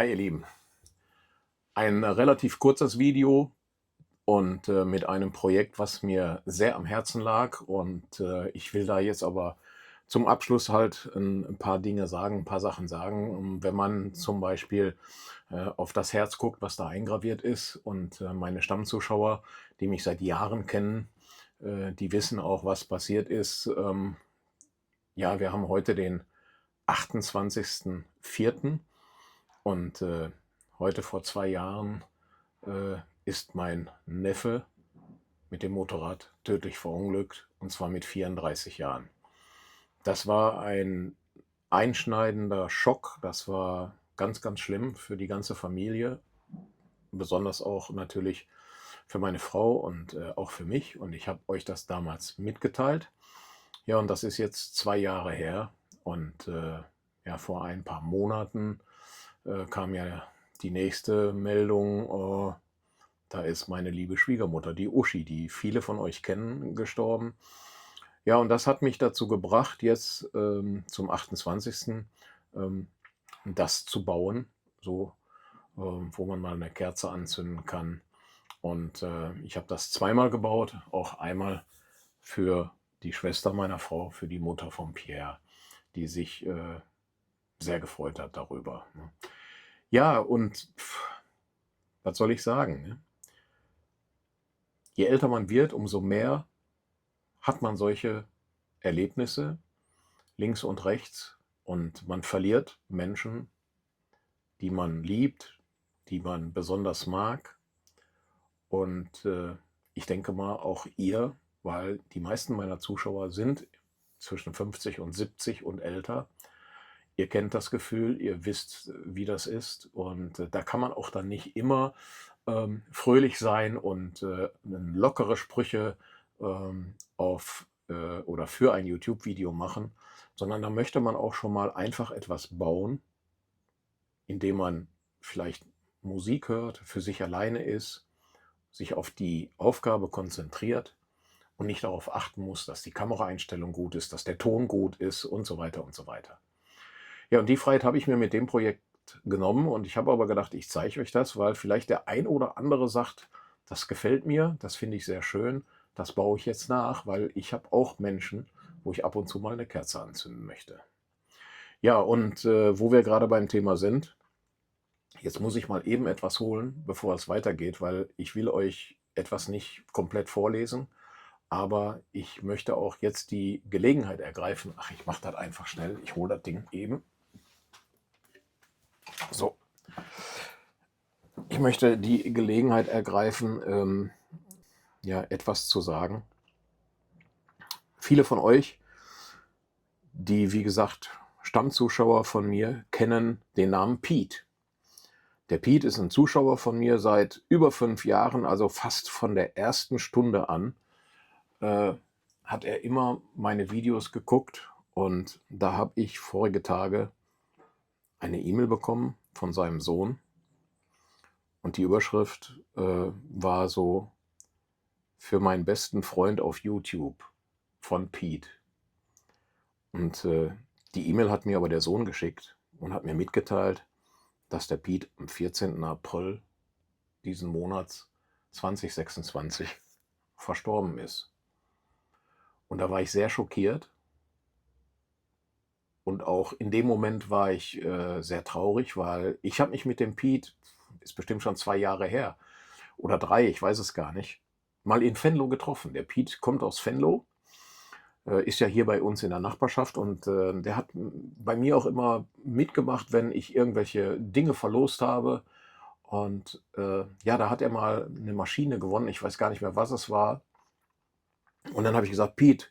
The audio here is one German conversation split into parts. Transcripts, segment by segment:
Ja, ihr Lieben, ein relativ kurzes Video und mit einem Projekt, was mir sehr am Herzen lag. Und ich will da jetzt aber zum Abschluss halt ein paar Dinge sagen, ein paar Sachen sagen. Und wenn man zum Beispiel auf das Herz guckt, was da eingraviert ist, und meine Stammzuschauer, die mich seit Jahren kennen, die wissen auch, was passiert ist. Ja, wir haben heute den 28.04. und heute vor 2 Jahren ist mein Neffe mit dem Motorrad tödlich verunglückt, und zwar mit 34 Jahren. Das war ein einschneidender Schock. Das war ganz, ganz schlimm für die ganze Familie, besonders auch natürlich für meine Frau und auch für mich. Und ich habe euch das damals mitgeteilt. Ja, und das ist jetzt 2 Jahre her. Und ja, vor ein paar Monaten kam ja die nächste Meldung. Da ist meine liebe Schwiegermutter, die Uschi, die viele von euch kennen, gestorben. Ja, und das hat mich dazu gebracht, jetzt zum 28. Das zu bauen, so, wo man mal eine Kerze anzünden kann. Und ich habe das zweimal gebaut, auch einmal für die Schwester meiner Frau, für die Mutter von Pierre, die sich sehr gefreut hat darüber. Ne? Ja, und was soll ich sagen? Ne? Je älter man wird, umso mehr hat man solche Erlebnisse links und rechts, und man verliert Menschen, die man liebt, die man besonders mag. Und ich denke mal auch ihr, weil die meisten meiner Zuschauer sind zwischen 50 und 70 und älter. Ihr kennt das Gefühl, ihr wisst, wie das ist. Und da kann man auch dann nicht immer fröhlich sein und lockere Sprüche auf oder für ein YouTube-Video machen, sondern da möchte man auch schon mal einfach etwas bauen, indem man vielleicht Musik hört, für sich alleine ist, sich auf die Aufgabe konzentriert und nicht darauf achten muss, dass die Kameraeinstellung gut ist, dass der Ton gut ist und so weiter und so weiter. Ja, und die Freiheit habe ich mir mit dem Projekt genommen, und ich habe aber gedacht, ich zeige euch das, weil vielleicht der ein oder andere sagt, das gefällt mir, das finde ich sehr schön, das baue ich jetzt nach, weil ich habe auch Menschen, wo ich ab und zu mal eine Kerze anzünden möchte. Ja, und wo wir gerade beim Thema sind, jetzt muss ich mal eben etwas holen, bevor es weitergeht, weil ich will euch etwas nicht komplett vorlesen, aber ich möchte auch jetzt die Gelegenheit ergreifen. Ach, ich mache das einfach schnell. Ich hole das Ding eben. So, ich möchte die Gelegenheit ergreifen, ja, etwas zu sagen. Viele von euch, die, wie gesagt, Stammzuschauer von mir, kennen den Namen Pete. Der Pete ist ein Zuschauer von mir seit über 5 Jahren, also fast von der ersten Stunde an, hat er immer meine Videos geguckt, und da habe ich vorige Tage eine E-Mail bekommen von seinem Sohn, und die Überschrift war so: für meinen besten Freund auf YouTube von Pete. Und die E-Mail hat mir aber der Sohn geschickt und hat mir mitgeteilt, dass der Pete am 14. April diesen Monats 2026 verstorben ist. Und da war ich sehr schockiert, und auch in dem Moment war ich sehr traurig, weil ich habe mich mit dem Pete, ist bestimmt schon 2 Jahre her oder 3, ich weiß es gar nicht, mal in Venlo getroffen. Der Pete kommt aus Venlo, ist ja hier bei uns in der Nachbarschaft, und der hat bei mir auch immer mitgemacht, wenn ich irgendwelche Dinge verlost habe. Und ja, da hat er mal eine Maschine gewonnen, ich weiß gar nicht mehr, was es war. Und dann habe ich gesagt, Pete,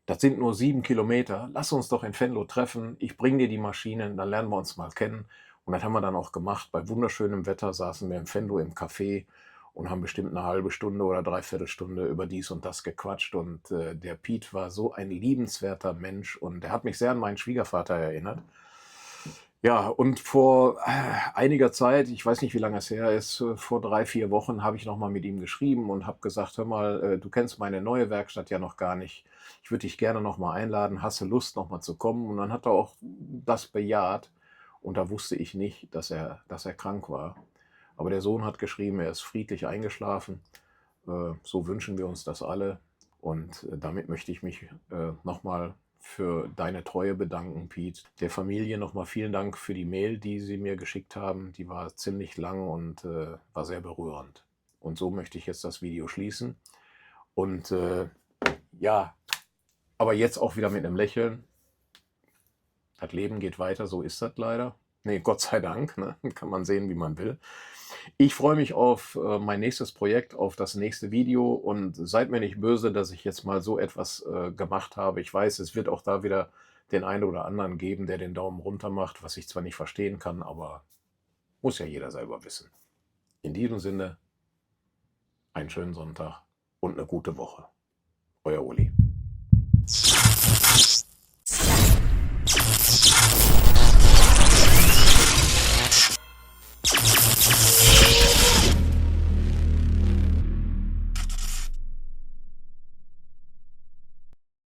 das sind nur 7 Kilometer, lass uns doch in Venlo treffen, ich bringe dir die Maschinen, dann lernen wir uns mal kennen. Und das haben wir dann auch gemacht. Bei wunderschönem Wetter saßen wir in Venlo im Café und haben bestimmt eine halbe Stunde oder Dreiviertelstunde über dies und das gequatscht. Und der Piet war so ein liebenswerter Mensch, und er hat mich sehr an meinen Schwiegervater erinnert. Ja, und vor einiger Zeit, ich weiß nicht, wie lange es her ist, vor 3, 4 Wochen habe ich nochmal mit ihm geschrieben und habe gesagt, hör mal, du kennst meine neue Werkstatt ja noch gar nicht. Ich würde dich gerne nochmal einladen. Hast du Lust, nochmal zu kommen? Und dann hat er auch das bejaht. und da wusste ich nicht, dass er krank war. Aber der Sohn hat geschrieben, er ist friedlich eingeschlafen. So wünschen wir uns das alle. Und damit möchte ich mich nochmal für deine Treue bedanken, Piet. Der Familie nochmal vielen Dank für die Mail, die sie mir geschickt haben. Die war ziemlich lang und war sehr berührend. Und so möchte ich jetzt das Video schließen. Und ja, aber jetzt auch wieder mit einem Lächeln. Das Leben geht weiter, so ist das leider. Nee, Gott sei Dank, ne? Kann man sehen, wie man will. Ich freue mich auf mein nächstes Projekt, auf das nächste Video und seid mir nicht böse, dass ich jetzt mal so etwas gemacht habe. Ich weiß, es wird auch da wieder den einen oder anderen geben, der den Daumen runter macht, was ich zwar nicht verstehen kann, aber muss ja jeder selber wissen. In diesem Sinne, einen schönen Sonntag und eine gute Woche. Euer Uli.